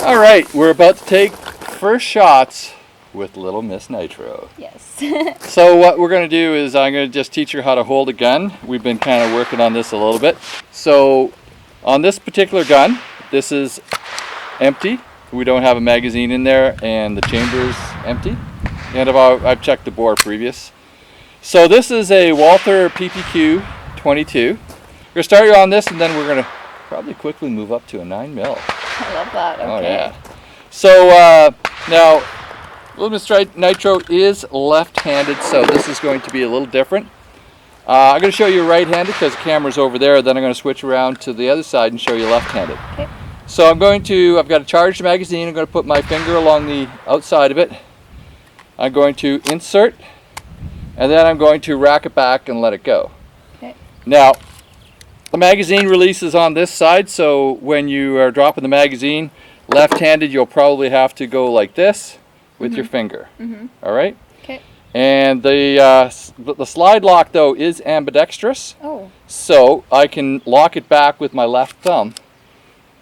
All right, we're about to take first shots with little Miss Nitro. Yes. So what we're going to do is I'm going to just teach her how to hold a gun. We've been kind of working on this a little bit. So on this particular gun, this is empty. We don't have a magazine in there, and the chamber is empty. And I've checked the bore previous. So this is a Walther PPQ 22. We're going to start you on this, and then we're going to probably quickly move up to a 9mm. I love that. Okay. Oh yeah. So now, Little Miss Nitro is left-handed, so this is going to be a little different. I'm going to show you right-handed because the camera's over there. Then I'm going to switch around to the other side and show you left-handed. Okay. So I've got a charged magazine. I'm going to put my finger along the outside of it. I'm going to insert, and then I'm going to rack it back and let it go. Okay. Now, the magazine releases on this side, so when you are dropping the magazine, left-handed, you'll probably have to go like this with your finger. All right? Okay. And the slide lock, though, is ambidextrous. Oh. So I can lock it back with my left thumb,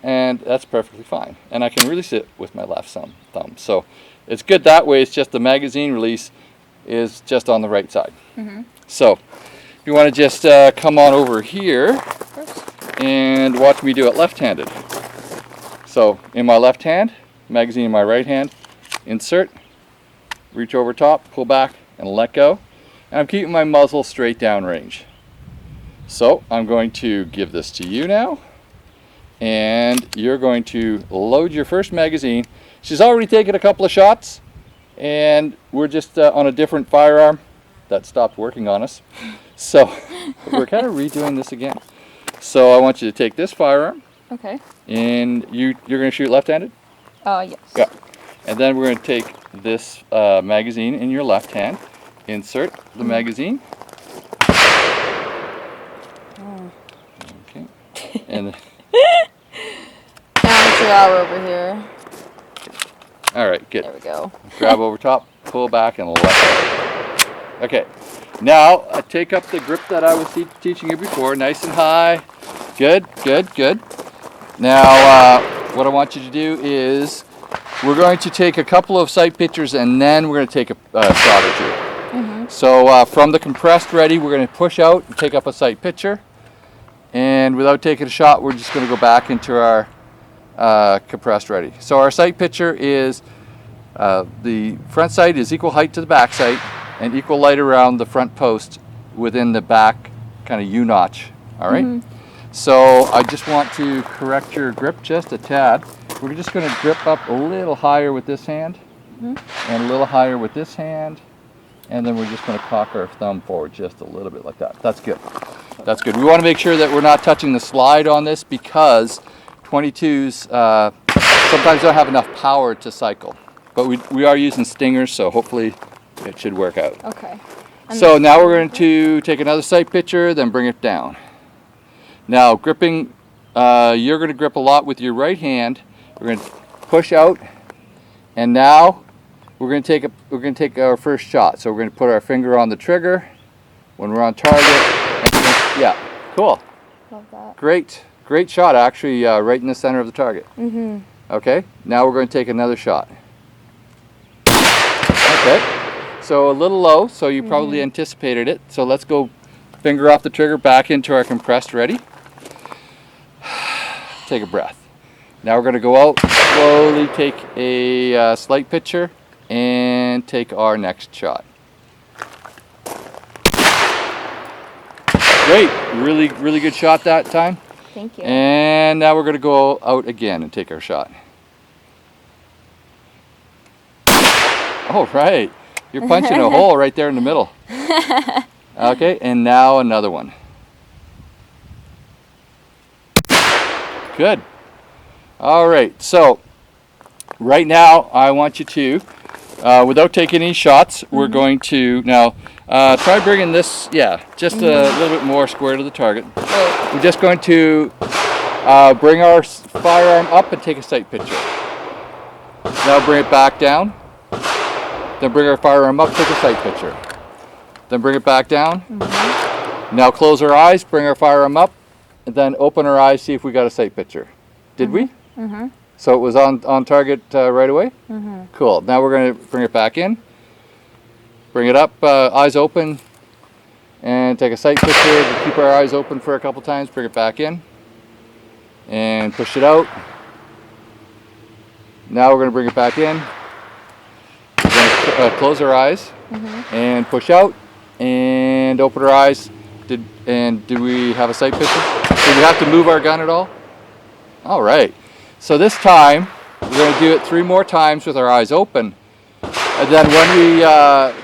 and that's perfectly fine. And I can release it with my left thumb. So it's good that way. It's just the magazine release is just on the right side. So if you want to just come on over here and watch me do it left-handed. So in my left hand, magazine in my right hand, insert, reach over top, pull back, and let go. And I'm keeping my muzzle straight down range. So I'm going to give this to you now, and you're going to load your first magazine. She's already taken a couple of shots, and we're just on a different firearm that stopped working on us. So we're kind of redoing this again. So I want you to take this firearm. Okay. And you're going to shoot left-handed? Yes. Yeah. And then we're going to take this magazine in your left hand, insert the magazine. Okay. And Now grab over here. all right, good. There we go. Grab over top, pull back, and let go. Okay. Now take up the grip that I was teaching you before, nice and high. Good, good, good. Now, what I want you to do is we're going to take a couple of sight pictures, and then we're going to take a shot or two. So from the compressed ready, we're going to push out and take up a sight picture. And without taking a shot, we're just going to go back into our compressed ready. So our sight picture is the front sight is equal height to the back sight and equal light around the front post within the back kind of U-notch. All right? So I just want to correct your grip just a tad. We're just going to grip up a little higher with this hand and a little higher with this hand, and then we're just going to cock our thumb forward just a little bit like that. That's good. That's good. We want to make sure that we're not touching the slide on this because 22s sometimes don't have enough power to cycle. But we are using stingers, so hopefully it should work out. Okay. So now we're going to take another sight picture, then bring it down. Now gripping, you're going to grip a lot with your right hand. We're going to push out, and now we're going to take our first shot. So we're going to put our finger on the trigger when we're on target. And yeah, cool. Love that. Great shot, actually, right in the center of the target. Okay, now we're going to take another shot. Okay, so a little low, so you probably anticipated it. So let's go finger off the trigger back into our compressed ready. Take a breath. Now we're going to go out, slowly take a slight picture, and take our next shot. Great, really good shot that time. Thank you. And now we're going to go out again and take our shot. All right, you're punching a hole right there in the middle. Okay, and now another one. Good. All right, so right now I want you to, without taking any shots, we're going to now try bringing this, just a little bit more square to the target. We're just going to bring our firearm up and take a sight picture. Now bring it back down. Then bring our firearm up, take a sight picture. Then bring it back down. Now close our eyes, bring our firearm up, and then open our eyes, see if we got a sight picture. Did we? So it was on target right away? Mm-hmm. Cool. Now we're going to bring it back in. Bring it up, eyes open, and take a sight picture. Keep our eyes open for a couple times. Bring it back in, and push it out. Now we're going to bring it back in. We're going to close our eyes, and push out, and open our eyes. Did we have a sight picture? Did we have to move our gun at all? All right. So this time, we're going to do it 3 more times with our eyes open. And then when we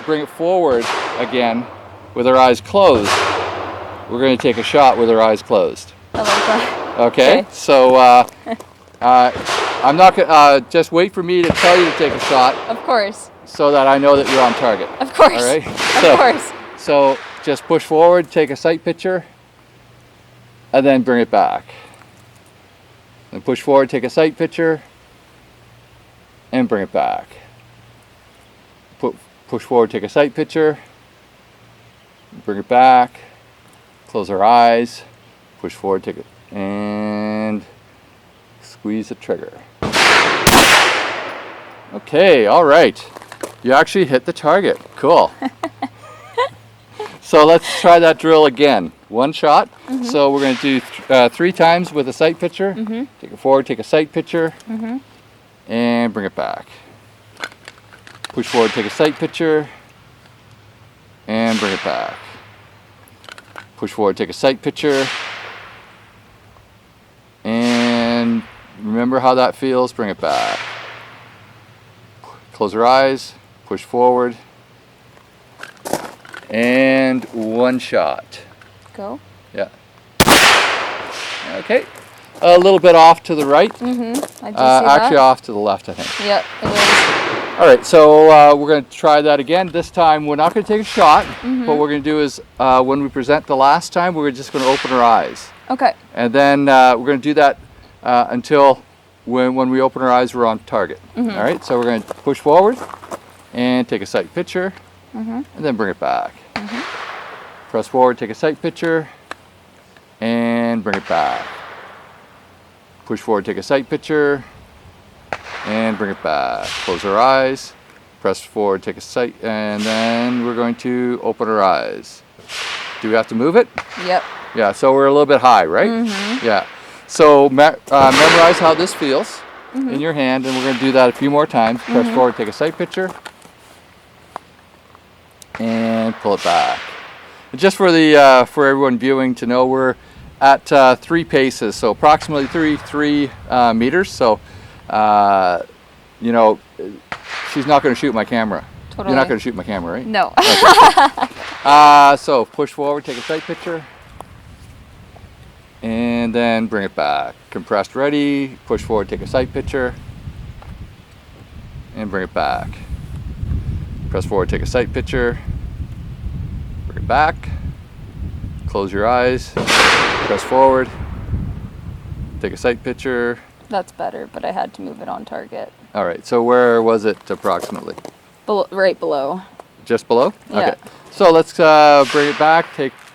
bring it forward again with our eyes closed, we're going to take a shot with our eyes closed. I like that. Okay? So I'm not going to just wait for me to tell you to take a shot. Of course. So that I know that you're on target. Of course. All right? Of course. So just push forward, take a sight picture, and then bring it back. And push forward, take a sight picture, and bring it back. Push forward, take a sight picture, bring it back, close our eyes, push forward, take it, and squeeze the trigger. Okay, all right. You actually hit the target. Cool. So let's try that drill again. 1 shot. So we're going to do 3 times with a sight picture. Take it forward, take a sight picture, and bring it back. Push forward, take a sight picture, and bring it back. Push forward, take a sight picture, and remember how that feels, bring it back. Close your eyes, push forward, and 1 shot. Go. Yeah. Okay. A little bit off to the right. I do see actually that. off to the left, I think. Yep, it is. All right, so we're going to try that again. This time we're not going to take a shot. What we're going to do is when we present the last time, we're just going to open our eyes. Okay. And then we're going to do that until when we open our eyes, we're on target. All right, so we're going to push forward and take a sight picture, and then bring it back. Press forward, take a sight picture, and bring it back. Push forward, take a sight picture, and bring it back. Close our eyes, press forward, take a sight, and then we're going to open our eyes. Do we have to move it? Yep. Yeah, so we're a little bit high, right? Yeah. So memorize how this feels in your hand, and we're going to do that a few more times. Press forward, take a sight picture, and pull it back. And just for the for everyone viewing to know, we're at 3 paces, so approximately 33 meters. So, you know, she's not going to shoot my camera. Totally. You're not going to shoot my camera, right? No. Okay. So push forward, take a sight picture, and then bring it back. Compressed ready, push forward, take a sight picture, and bring it back. Press forward, take a sight picture, bring it back, close your eyes, press forward, take a sight picture. That's better, but I had to move it on target. All right, so where was it approximately? Right below. Just below? Yeah. Okay. So let's bring it back,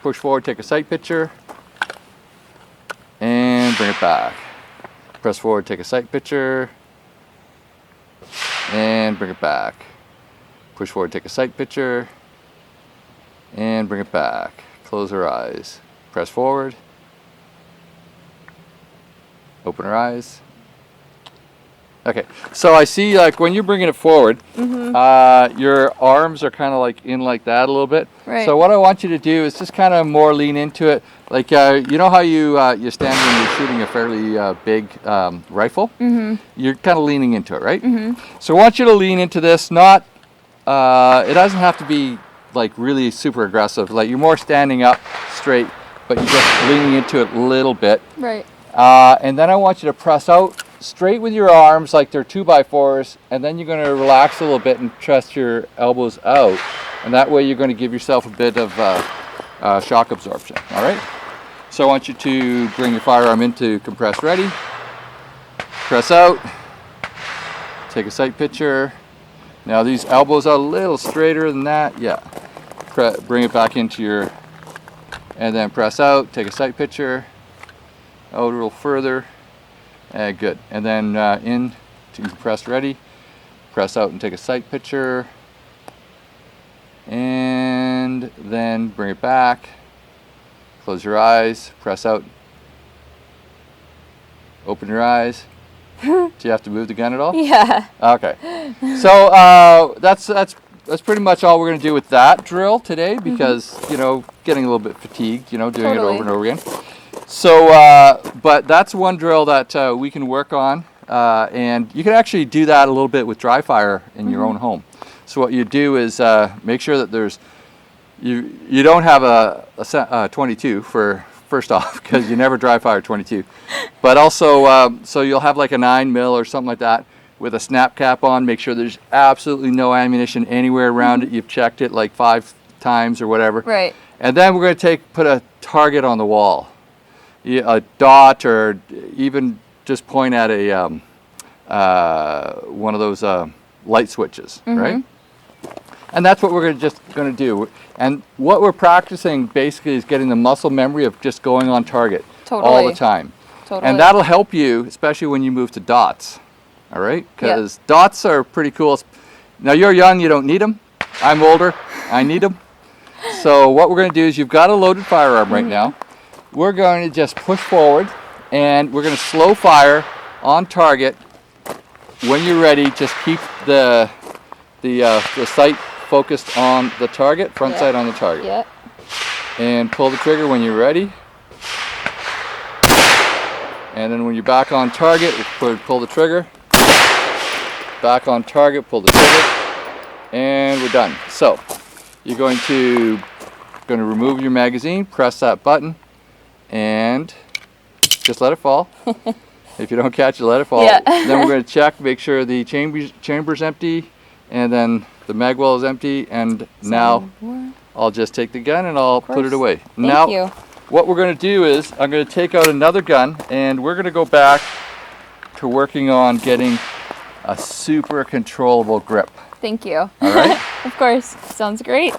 push forward, take a sight picture, and bring it back. Press forward, take a sight picture, and bring it back. Push forward, take a sight picture, and bring it back. Close our eyes. Press forward. Open our eyes. Okay, so I see like when you're bringing it forward, your arms are kind of like in like that a little bit. Right. So what I want you to do is just kind of more lean into it. Like you know how you stand when you're shooting a fairly big rifle? You're kind of leaning into it, right? So I want you to lean into this, not, it doesn't have to be like really super aggressive. Like you're more standing up straight, but you're just leaning into it a little bit. Right. And then I want you to press out straight with your arms like they're 2x4s, and then you're going to relax a little bit and press your elbows out, and that way you're going to give yourself a bit of shock absorption. All right, so I want you to bring your firearm into compressed ready, press out, take a sight picture. Now these elbows are a little straighter than that. Yeah, bring it back into your, and then press out, take a sight picture, out a little further, Good. And then in to press ready. Press out and take a sight picture. And then bring it back. Close your eyes. Press out. Open your eyes. Do you have to move the gun at all? Yeah. Okay. So that's pretty much all we're going to do with that drill today because, you know, getting a little bit fatigued, you know, doing it over and over again. So, but that's one drill that we can work on. And you can actually do that a little bit with dry fire in your own home. So what you do is make sure that there's, you don't have a 22 for first off, because you never dry fire 22. But also, so you'll have like a 9mm or something like that with a snap cap on. Make sure there's absolutely no ammunition anywhere around it. You've checked it like 5 times or whatever. Right. And then we're going to put a target on the wall, a dot, or even just point at a one of those light switches, right? And that's what we're just going to do. And what we're practicing basically is getting the muscle memory of just going on target all the time. And that'll help you, especially when you move to dots. All right? Because dots are pretty cool. Now you're young, you don't need them. I'm older, I need them. So what we're going to do is you've got a loaded firearm right now. We're going to just push forward and we're going to slow fire on target. When you're ready, just keep the sight focused on the target, front sight on the target. Yeah. And pull the trigger when you're ready. And then when you're back on target, pull the trigger. Back on target, pull the trigger. And we're done. So you're going to remove your magazine, press that button, and just let it fall. If you don't catch it, let it fall. Yeah. Then we're going to check, make sure the chamber's empty, and then the mag well is empty, and now I'll just take the gun and I'll put it away. Thank you. What we're going to do is I'm going to take out another gun, and we're going to go back to working on getting a super controllable grip. Thank you. All right? Of course. Sounds great.